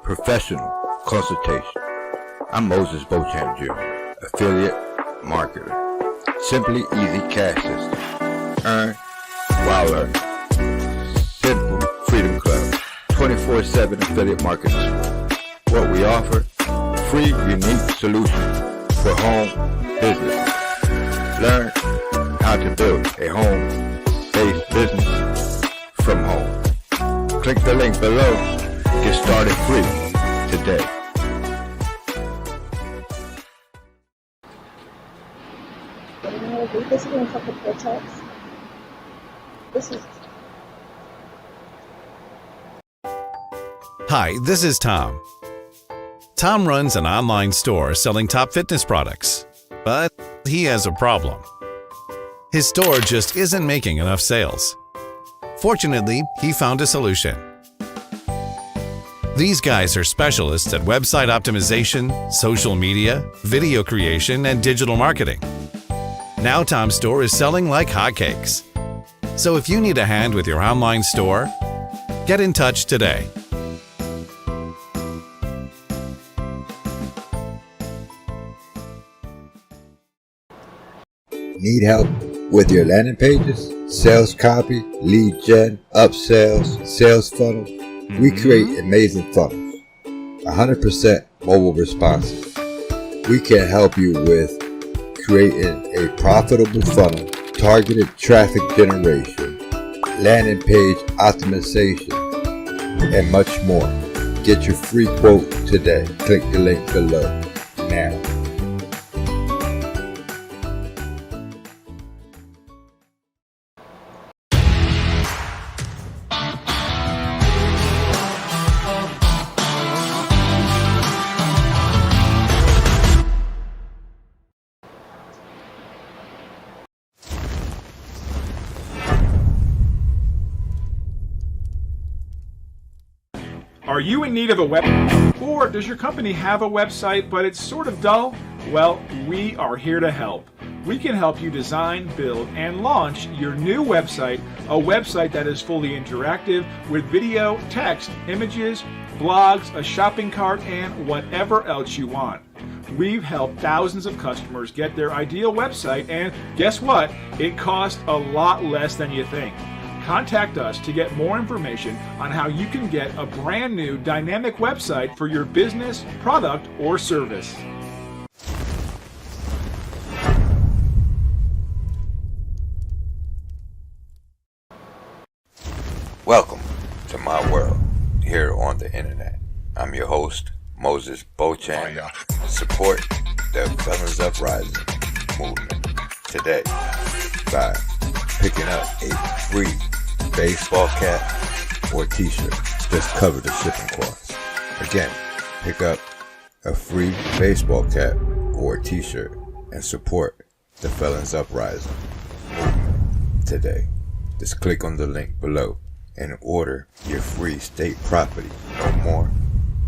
Professional consultation. I'm Moises Beauchamp Jr., affiliate marketer. Simply easy cash system. Earn while learning. Simple Freedom Club. 24/7 affiliate marketing support. What we offer: free, unique solutions for home businesses. Learn how to build a home-based business from home. Click the link below. Get started free today. This is going to talk about text. Hi, this is Tom. Tom runs an online store selling top fitness products, but he has a problem. His store just isn't making enough sales. Fortunately, he found a solution. These guys are specialists at website optimization, social media, video creation, and digital marketing. Now Tom's store is selling like hotcakes. So if you need a hand with your online store, get in touch today. Need help with your landing pages, sales copy, lead gen, upsells, sales funnel? We create amazing funnels, 100% mobile responsive. We can help you with creating a profitable funnel, targeted traffic generation, landing page optimization, and much more. Get your free quote today. Click the link below now. Are you in need of a website? Or does your company have a website but it's sort of dull? Well, we are here to help. We can help you design, build, and launch your new website, a website that is fully interactive with video, text, images, blogs, a shopping cart, and whatever else you want. We've helped thousands of customers get their ideal website, and guess what? It costs a lot less than you think. Contact us to get more information on how you can get a brand new dynamic website for your business, product, or service. Welcome to my world here on the internet. I'm your host, Moises Beauchamp. Support the Felons Uprising movement today by picking up a free baseball cap or t-shirt. Just cover the shipping costs. Again, pick up a free baseball cap or t-shirt and support the Felons Uprising movement today. Just click on the link below and order your free state property no more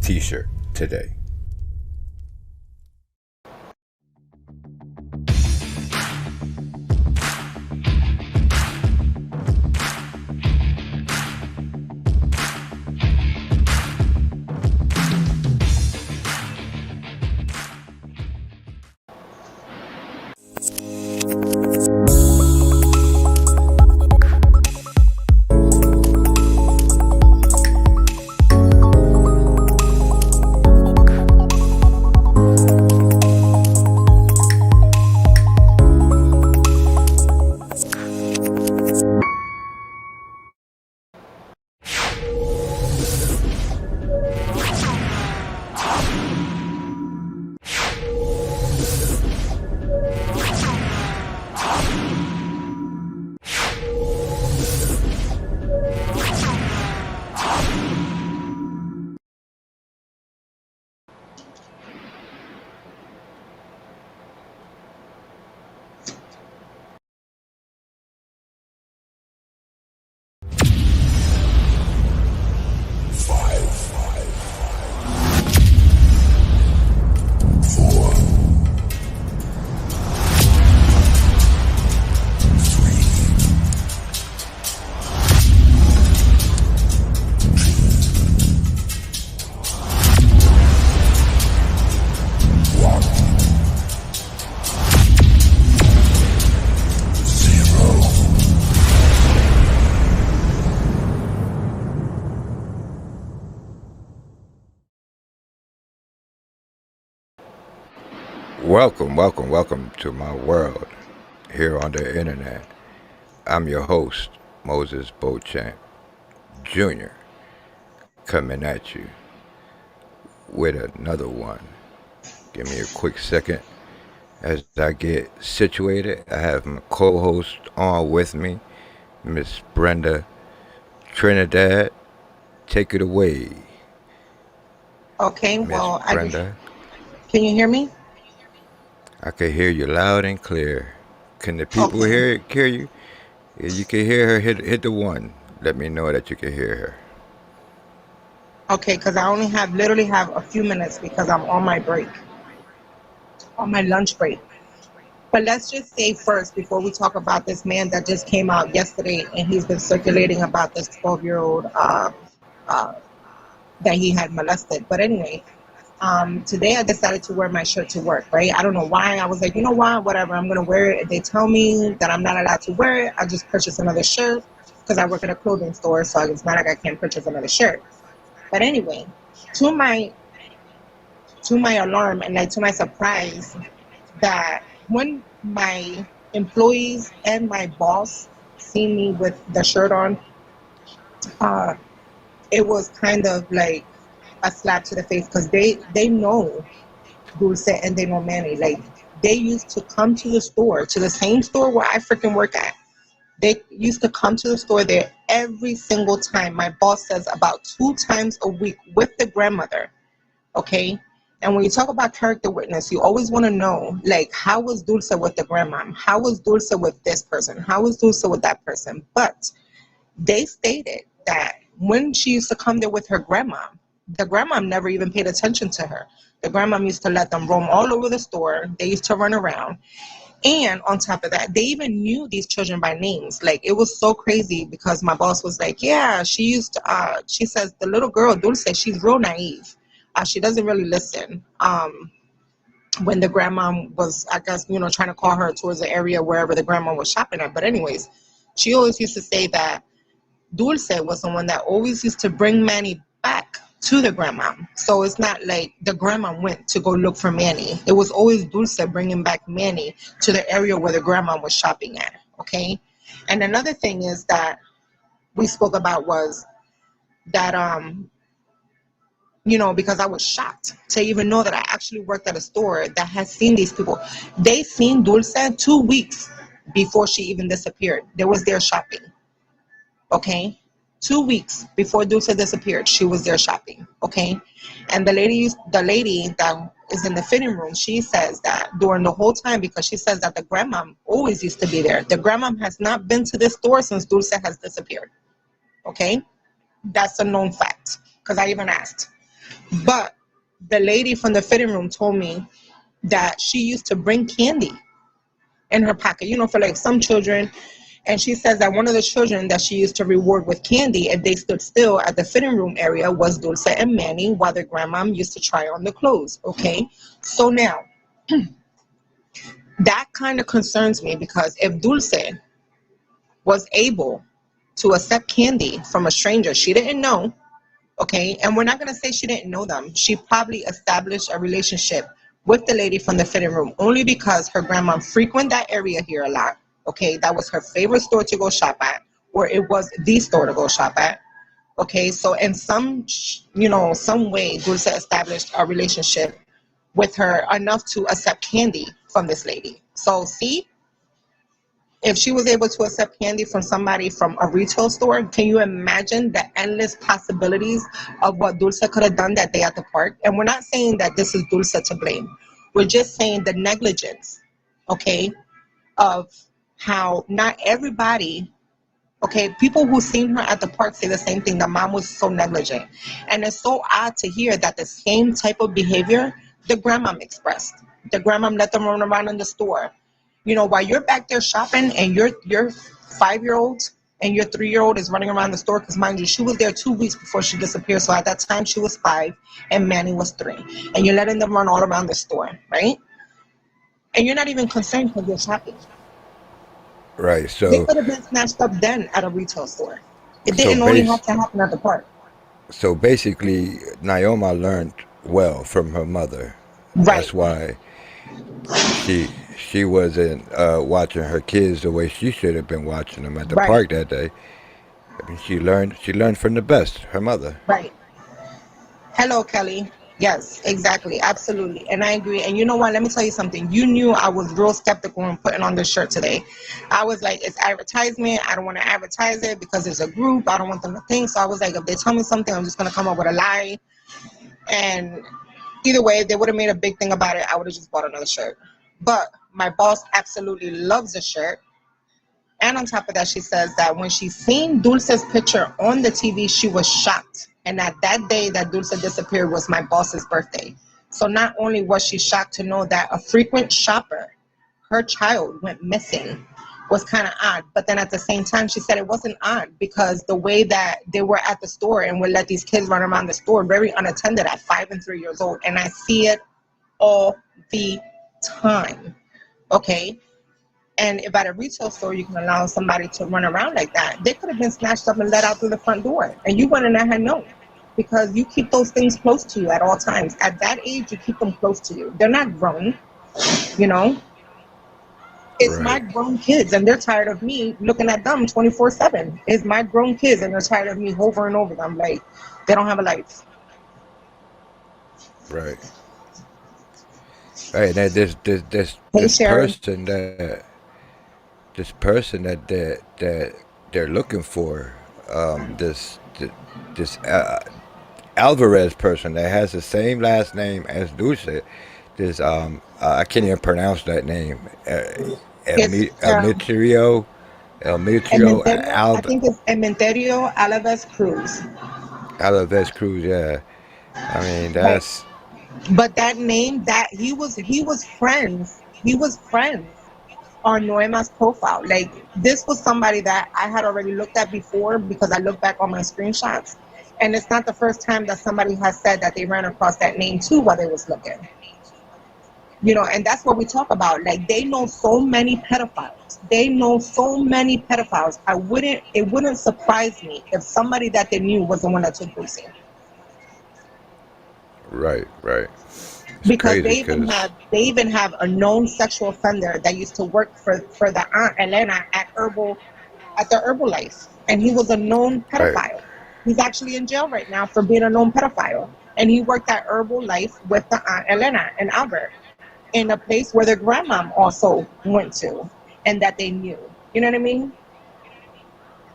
t-shirt today. Welcome to my world here on the internet. I'm your host, Moises Beauchamp Jr., coming at you with another one. Give me a quick second as I get situated. I have my co-host on with me, Miss Brenda Trinidad. Take it away, Okay, Miss well, Brenda. can you hear me? I can hear you loud and clear. Can the people Okay, hear you? If you can hear her, hit the one. Let me know that you can hear her. okay, because I only literally have a few minutes because I'm on my break, on my lunch break. But let's just say first, before we talk about this man that just came out yesterday and he's been circulating about this 12-year-old uh, that he had molested. But anyway, today I decided to wear my shirt to work, right? I don't know why. I was like, you know what, whatever, I'm going to wear it. If they tell me that I'm not allowed to wear it, I'll just purchase another shirt because I work at a clothing store, so it's not like I can't purchase another shirt. But anyway, to my alarm and like to my surprise, that when my employees and my boss see me with the shirt on, uh, it was kind of like a slap to the face because they know Dulce and they know Manny. Like they used to come to the store, to the same store where I freaking work at. They used to come to the store there every single time. My boss says about 2 times a week with the grandmother. Okay. And when you talk about character witness, you always want to know, like, how was Dulce with the grandma? How was Dulce with this person? How was Dulce with that person? But they stated that when she used to come there with her grandma, the grandma never even paid attention to her. The grandma used to let them roam all over the store. They used to run around. And on top of that, they even knew these children by names. Like, it was so crazy because my boss was like, yeah, she says, the little girl, Dulce, she's real naive. She doesn't really listen. When the grandma was, I guess, trying to call her towards the area wherever the grandma was shopping at. But anyways, she always used to say that Dulce was the one that always used to bring Manny back to the grandma. So it's not like the grandma went to go look for Manny. It was always Dulce bringing back Manny to the area where the grandma was shopping at. Okay. And another thing is that we spoke about was that, because I was shocked to even know that I actually worked at a store that has seen these people. They seen Dulce 2 weeks before she even disappeared. They was there shopping. Okay. 2 weeks before Dulce disappeared, she was there shopping. Okay. And the lady that is in the fitting room, she says that during the whole time, because she says that the grandma always used to be there. The grandma has not been to this store since Dulce has disappeared. Okay. That's a known fact because I even asked. But the lady from the fitting room told me that she used to bring candy in her pocket, for like some children. And she says that one of the children that she used to reward with candy if they stood still at the fitting room area was Dulce and Manny, while their grandma used to try on the clothes. Okay. So now that kind of concerns me because if Dulce was able to accept candy from a stranger she didn't know, okay, and we're not going to say she didn't know them. She probably established a relationship with the lady from the fitting room only because her grandma frequented that area here a lot. Okay, that was her favorite store to go shop at, or it was the store to go shop at. Okay, so in some way, Dulce established a relationship with her enough to accept candy from this lady. So see, if she was able to accept candy from somebody from a retail store, can you imagine the endless possibilities of what Dulce could have done that day at the park? And we're not saying that this is Dulce to blame. We're just saying the negligence, okay, of how not everybody, okay, people who seen her at the park say the same thing. The mom was so negligent. And it's so odd to hear that the same type of behavior the grandma expressed. The grandma let them run around in the store. While you're back there shopping and your 5-year-old and your 3-year-old is running around the store, because mind you, she was there 2 weeks before she disappeared. So at that time she was 5 and Manny was 3. And you're letting them run all around the store, right? And you're not even concerned because you're shopping. Right. They So could have been snatched up then at a retail store. It so didn't only have base to happen at the park. so basically, Naoma learned well from her mother. Right. That's why she she wasn't watching her kids the way she should have been watching them at the Right, park that day. I mean, she learned from the best, her mother. right. Hello, Kelly. Yes, exactly. Absolutely. And I agree. And you know what? Let me tell you something. You knew I was real skeptical when putting on this shirt today. I was like, it's advertisement. I don't want to advertise it because it's a group. I don't want them to think. So I was like, if they tell me something, I'm just going to come up with a lie. And either way, if they would have made a big thing about it, I would have just bought another shirt. But my boss absolutely loves the shirt. And on top of that, she says that when she seen Dulce's picture on the TV, she was shocked. And that day that Dulce disappeared was my boss's birthday. So not only was she shocked to know that a frequent shopper, her child, went missing, was kind of odd. But then at the same time, she said it wasn't odd because the way that they were at the store and would let these kids run around the store very unattended at 5 and 3 years old. And I see it all the time. Okay? And if at a retail store you can allow somebody to run around like that, they could have been snatched up and let out through the front door. And you wouldn't have had known because you keep those things close to you at all times. At that age, you keep them close to you. They're not grown, you know. It's my Right, grown kids and they're tired of me looking at them 24/7. It's my grown kids and they're tired of me hovering over them like they don't have a life. right, right. Now Hey, this Sharon. person that they're looking for, this Alvarez person that has the same last name as Dulce. This I can't even pronounce that name. It's Elmitrio, Elmitrio Ementerio, I think it's Ementerio Alavez Cruz. Alavez Cruz. Yeah, I mean Right. that's But that name, that he was friends on Noema's profile. Like this was somebody that I had already looked at before because I looked back on my screenshots. And it's not the first time that somebody has said that they ran across that name too while they was looking. You know, and that's what we talk about. Like they know so many pedophiles. They know so many pedophiles. It wouldn't surprise me if somebody that they knew was the one that took Dulce. right, right. It's Because crazy because they even have a known sexual offender that used to work for the Aunt Elena at the Herbalife, and he was a known right, pedophile. He's actually in jail right now for being a known pedophile, and he worked at Herbalife with the Aunt Elena and Albert in a place where their grandmom also went to, and that they knew. You know what I mean?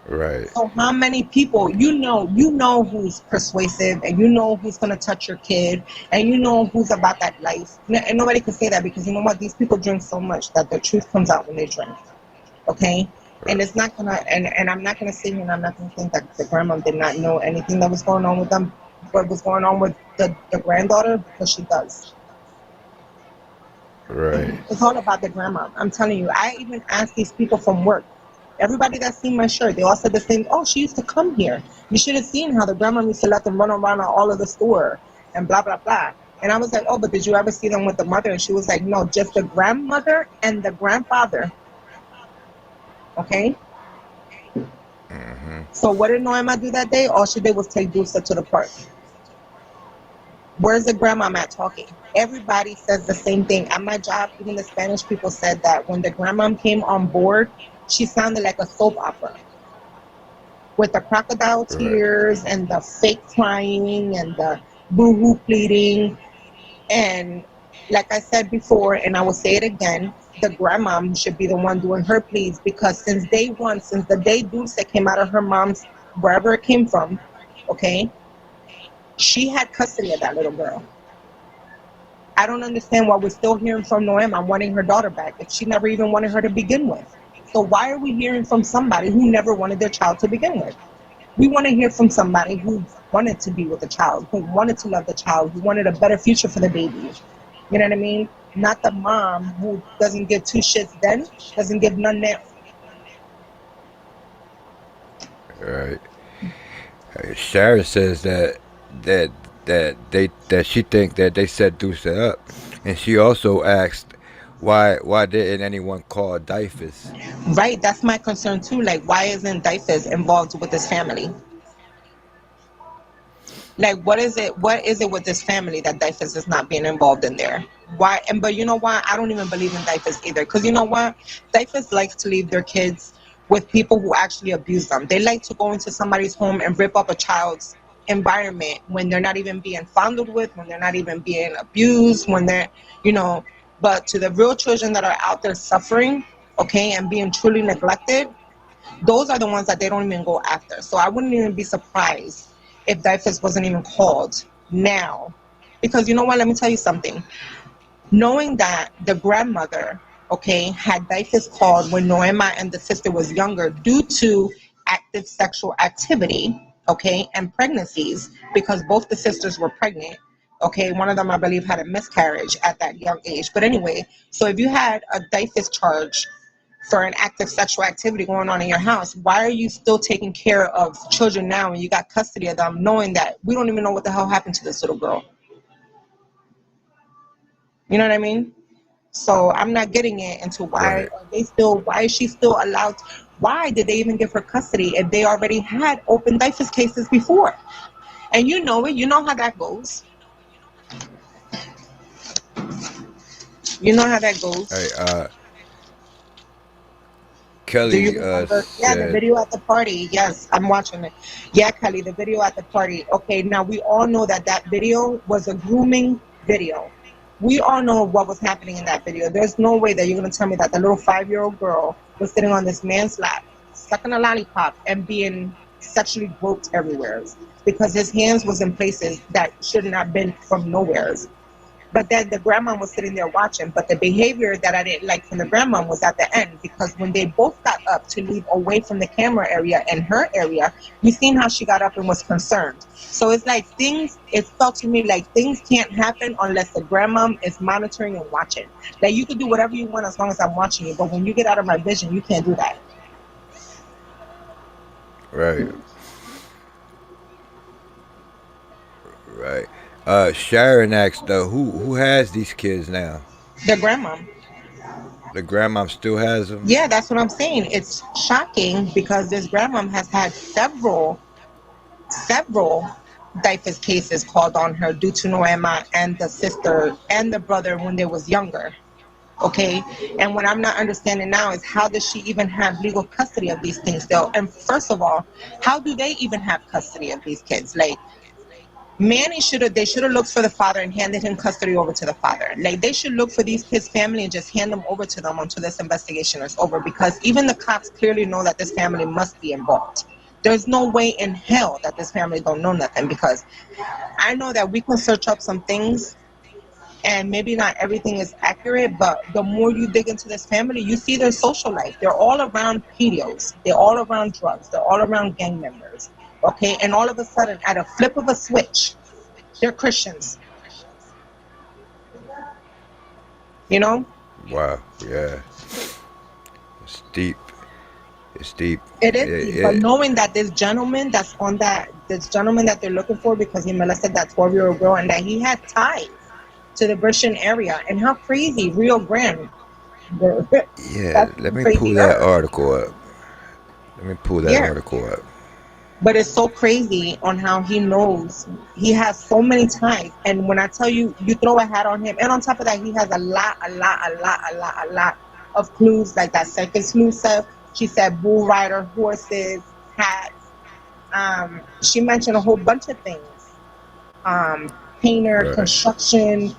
right, So how many people you know who's persuasive and you know who's gonna touch your kid and you know who's about that life. And nobody can say that because you know what? These people drink so much that the truth comes out when they drink. Okay? And right, it's not gonna and I'm not gonna sit here and I'm not gonna think that the grandma did not know anything that was going on with them, what was going on with the granddaughter, because she does. right, It's all about the grandma. I'm telling you, I even asked these people from work. Everybody that seen my shirt, they all said the same. Oh, she used to come here. You should have seen how the grandma used to let them run around all of the store and blah blah blah. And I was like, oh, but did you ever see them with the mother? And she was like, no, just the grandmother and the grandfather. Okay. hmm, So what did Noema do that day? All she did was take Dulce to the park. Where's the grandma at talking? Everybody says the same thing. At my job, even the Spanish people said that when the grandma came on board, she sounded like a soap opera with the crocodile right, tears and the fake crying and the boo-hoo pleading. And like I said before, and I will say it again, the grandmom should be the one doing her pleas because since day one, since the day Dulce came out of her mom's, wherever it came from, okay, she had custody of that little girl. I don't understand why we're still hearing from Noema wanting her daughter back if she never even wanted her to begin with. So why are we hearing from somebody who never wanted their child to begin with? We want to hear from somebody who wanted to be with the child, who wanted to love the child, who wanted a better future for the baby. You know what I mean? Not the mom who doesn't give two shits then, doesn't give none now. right. Sharon says that that she think that they set Dulce up, and she also asked why didn't anyone call Dyfus? Right, that's my concern too. Like, why isn't Dyfus involved with this family? Like, what is it with this family that Dyfus is not being involved in there? Why? And but you know what? I don't even believe in diapers either. Because you know what? Diapers like to leave their kids with people who actually abuse them. They like to go into somebody's home and rip up a child's environment when they're not even being fondled with, when they're not even being abused, when they're, you know. But to the real children that are out there suffering, okay, and being truly neglected, those are the ones that they don't even go after. So I wouldn't even be surprised if diapers wasn't even called now. Because you know what? Let me tell you something. Knowing that the grandmother, okay, had diapers called when Noema and the sister was younger due to active sexual activity, okay, and pregnancies, because both the sisters were pregnant. Okay, one of them, I believe, had a miscarriage at that young age. But anyway, so if you had a diapers charge for an active sexual activity going on in your house, why are you still taking care of children now when you got custody of them, knowing that we don't even know what the hell happened to this little girl? You know what I mean? So I'm not getting it into Right. why is she still allowed, why did they even give her custody if they already had open diapers cases before? And you know it, you know how that goes. You know how that goes. Hey, Do you Kelly remember? Yeah, the said, video at the party. Yes, I'm watching it. Yeah, Kelly, the video at the party. Okay, now we all know that that video was a grooming video. We all know what was happening in that video. There's no way that you're going to tell me that the little 5-year-old girl was sitting on this man's lap, sucking a lollipop, and being sexually groped everywhere because his hands was in places that should not have been from nowhere. But then the grandma was sitting there watching. But the behavior that I didn't like from the grandma was at the end, because when they both got up to leave away from the camera area and her area, you seen how she got up and was concerned. So it's like it felt to me like things can't happen unless the grandma is monitoring and watching. Like you can do whatever you want as long as I'm watching you. But when you get out of my vision, you can't do that. right, right. Sharon asked, who has these kids now? The grandma. The grandma still has them? Yeah, that's what I'm saying. It's shocking because this grandma has had several diapers cases called on her due to Noema and the sister and the brother when they was younger. Okay, and what I'm not understanding now is how does she even have legal custody of these things still? And first of all, how do they even have custody of these kids? Like, Manny should have looked for the father and handed him custody over to the father. Like, they should look for these kids' family and just hand them over to them until this investigation is over, because even the cops clearly know that this family must be involved. There's no way in hell that this family don't know nothing, because I know that we can search up some things and maybe not everything is accurate, but the more you dig into this family, you see their social life. They're all around pedos. They're all around drugs. They're all around gang members. Okay, and all of a sudden, at a flip of a switch, they're Christians. You know? Wow, yeah. It's deep. It's deep. It is deep, but knowing that this gentleman that they're looking for because he molested that 12-year-old girl, and that he had ties to the Christian area, and how crazy Rio Grande. Yeah, let me pull that article up. But it's so crazy on how he knows. He has so many ties. And when I tell you, you throw a hat on him. And on top of that, he has a lot of clues. Like that second clue said. She said bull rider, horses, hats. She mentioned a whole bunch of things. Painter, right. Construction,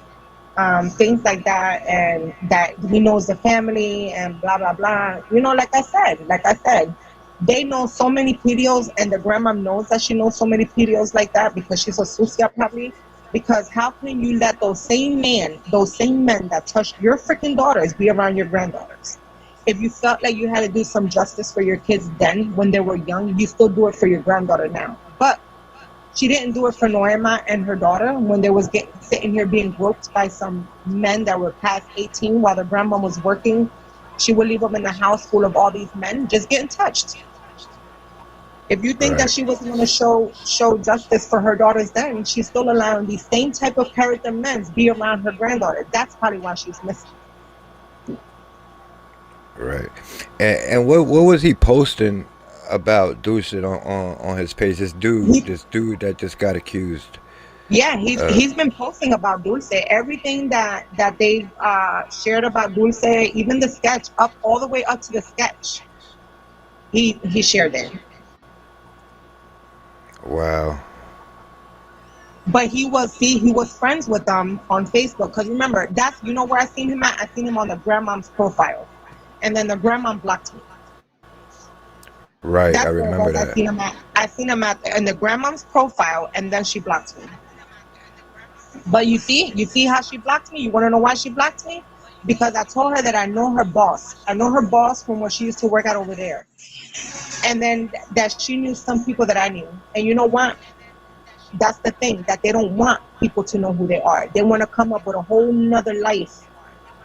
things like that. And that he knows the family and blah, blah, blah. You know, like I said. They know so many PDOs, and the grandma knows that she knows so many PDOs like that because she's a sucia probably. Because how can you let those same men that touched your freaking daughters be around your granddaughters? If you felt like you had to do some justice for your kids then when they were young, you still do it for your granddaughter now. But she didn't do it for Noema and her daughter when they was sitting here being groped by some men that were past 18 while the grandma was working. She would leave them in the house full of all these men just getting touched. If you think that she wasn't going to show justice for her daughters then, she's still allowing these same type of character men be around her granddaughter. That's probably why she's missing. Right. And what was he posting about Dulce on his page? This dude that just got accused. Yeah, he's been posting about Dulce. Everything that they've shared about Dulce, even the sketch, up all the way up to the sketch, he shared it. Wow. But he was friends with them on Facebook. Because remember, that's, you know where I seen him at? I seen him on the grandmom's profile, and then the grandmom blocked me. Right, I That's where it remember was. that. I seen him at in the grandmom's profile, and then she blocked me. But you see how she blocked me? You want to know why she blocked me? Because I told her that I know her boss. I know her boss from where she used to work at over there. And then that she knew some people that I knew. And you know what? That's the thing, that they don't want people to know who they are. They want to come up with a whole nother life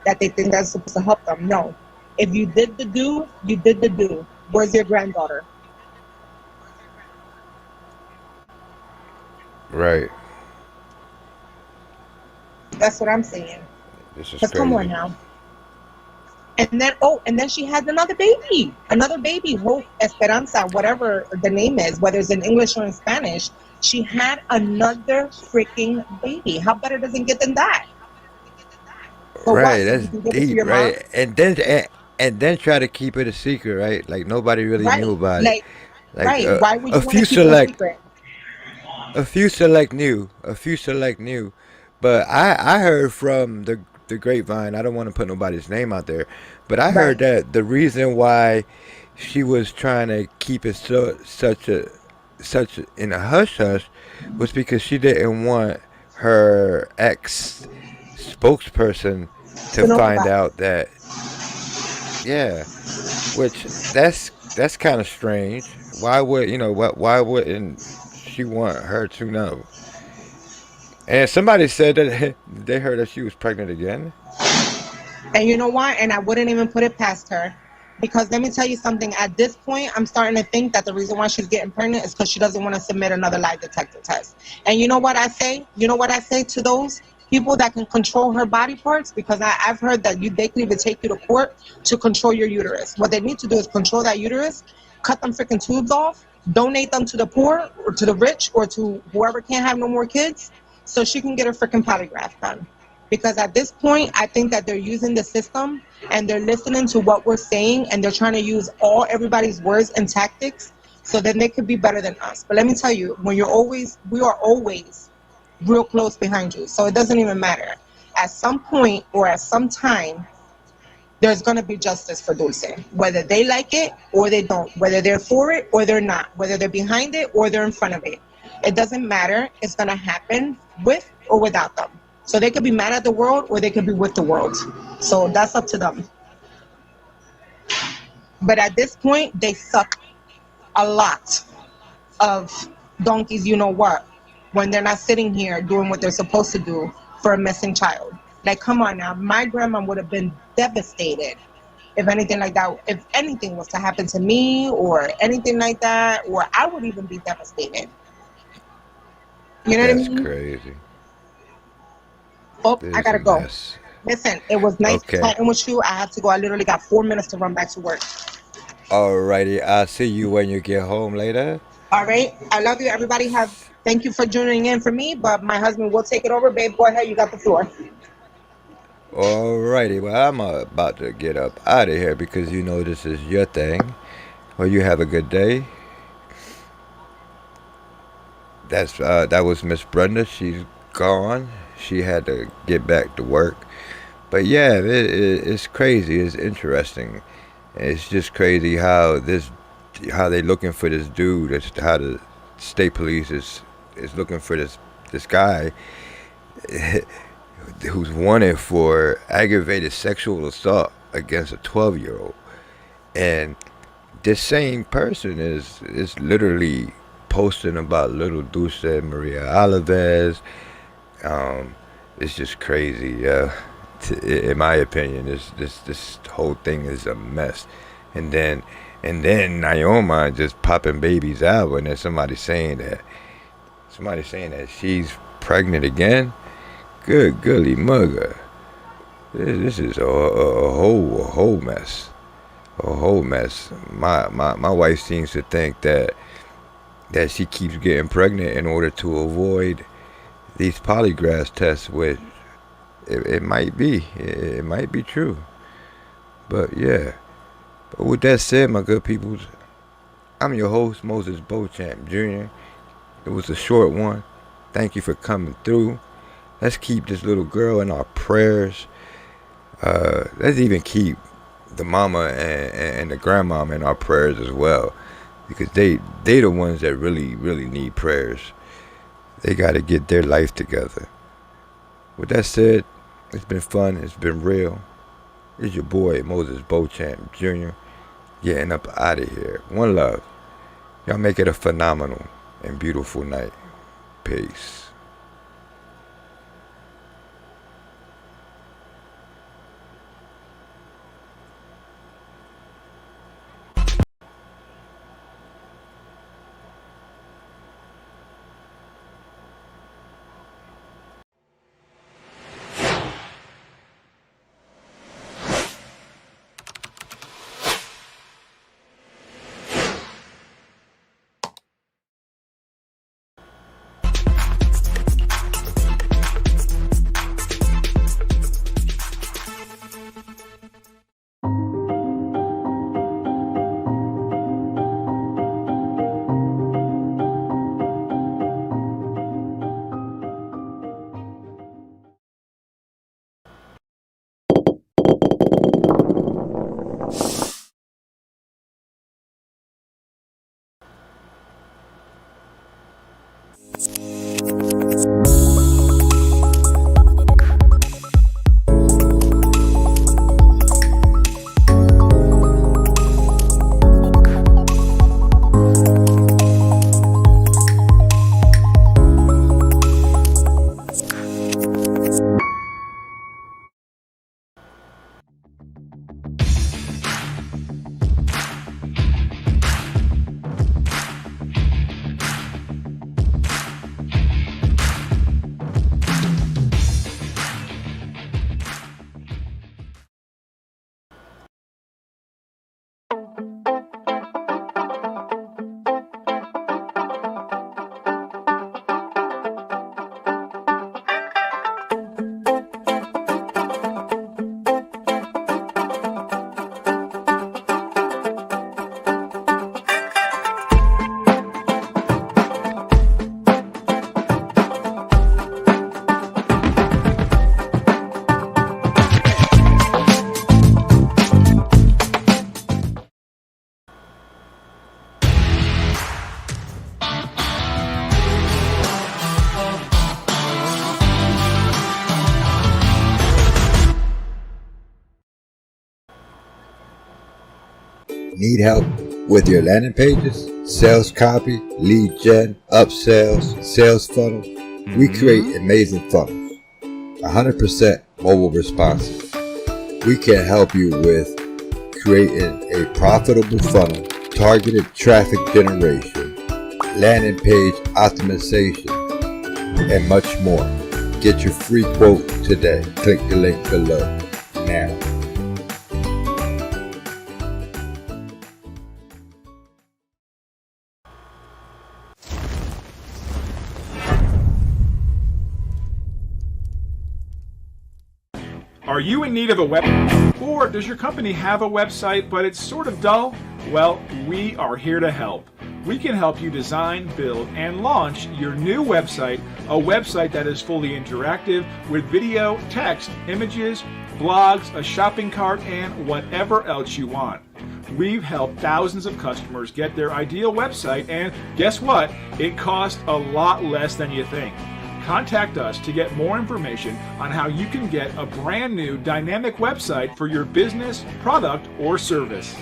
that they think that's supposed to help them. No. If you did the do, you did the do. Where's your granddaughter? Right. That's what I'm saying. This is Because come on crazy. now. And then she had another baby, Hope, Esperanza, whatever the name is, whether it's in English or in Spanish. She had another freaking baby. How better does it get than that? For what? Right, So you that's can give it to deep, your mom, right? And then try to keep it a secret, right? Like nobody really knew right? about it. Like, Like right? Why would a you want to few keep it a select, secret? a few select knew. But I heard from the grapevine. I don't want to put nobody's name out there, but I heard Right? that the reason why she was trying to keep it such in a hush hush was because she didn't want her ex spokesperson to To know find about it. out that, yeah, which that's kind of strange. Why would why wouldn't she want her to know? And somebody said that they heard that she was pregnant again. And you know what? And I wouldn't even put it past her. Because let me tell you something. At this point, I'm starting to think that the reason why she's getting pregnant is because she doesn't want to submit another lie detector test. And you know what I say? You know what I say to those people that can control her body parts? Because I've heard that they can even take you to court to control your uterus. What they need to do is control that uterus, cut them freaking tubes off, donate them to the poor or to the rich or to whoever can't have no more kids so she can get her freaking polygraph done. Because at this point, I think that they're using the system and they're listening to what we're saying and they're trying to use everybody's words and tactics so then they could be better than us. But let me tell you, we are always real close behind you. So it doesn't even matter. At some point or at some time, there's going to be justice for Dulce, whether they like it or they don't, whether they're for it or they're not, whether they're behind it or they're in front of it. It doesn't matter. It's going to happen with or without them. So they could be mad at the world or they could be with the world. So that's up to them. But at this point, they suck a lot of donkeys, you know what, when they're not sitting here doing what they're supposed to do for a missing child. Like, come on now. My grandma would have been devastated if anything like that, if anything was to happen to me or anything like that, or I would even be devastated. You know what I That's mean? crazy. Oh, This I is a gotta go. mess. Listen, it was nice Okay. chatting with you. I have to go. I literally got 4 minutes to run back to work. Alrighty. I'll see you when you get home later. All right. I love you. Everybody thank you for joining in for me, but my husband will take it over. Babe, go ahead. You got the floor. Alrighty. Well, I'm about to get up out of here because you know this is your thing. Well, you have a good day. That was Miss Brenda. She's gone. She had to get back to work. But yeah, it's crazy. It's interesting. It's just crazy how they looking for this dude. How the state police is looking for this guy who's wanted for aggravated sexual assault against a 12-year-old. And this same person is literally posting about little Dulce Maria Alavez. It's just crazy. In my opinion, this whole thing is a mess. And then Naoma just popping babies out, and then somebody saying that she's pregnant again. Good golly mugger. This is a whole mess. A whole mess. My wife seems to think that she keeps getting pregnant in order to avoid these polygraph tests, which it might be. It might be true. But yeah. But with that said, my good peoples, I'm your host, Moises Beauchamp Jr. It was a short one. Thank you for coming through. Let's keep this little girl in our prayers. Let's even keep the mama and the grandmama in our prayers as well, because they the ones that really need prayers. They got to get their life together. With that said, it's been fun. It's been real. It's your boy Moises Beauchamp Jr. getting up out of here. One love. Y'all make it a phenomenal and beautiful night. Peace. Need help with your landing pages, sales copy, lead gen, upsells, sales funnel? We create amazing funnels, 100% mobile responsive. We can help you with creating a profitable funnel, targeted traffic generation, landing page optimization, and much more. Get your free quote today. Click the link below now. Are you in need of a website? Or does your company have a website but it's sort of dull? Well, we are here to help. We can help you design, build, and launch your new website, a website that is fully interactive with video, text, images, blogs, a shopping cart, and whatever else you want. We've helped thousands of customers get their ideal website, and guess what? It costs a lot less than you think. Contact us to get more information on how you can get a brand new dynamic website for your business, product, or service.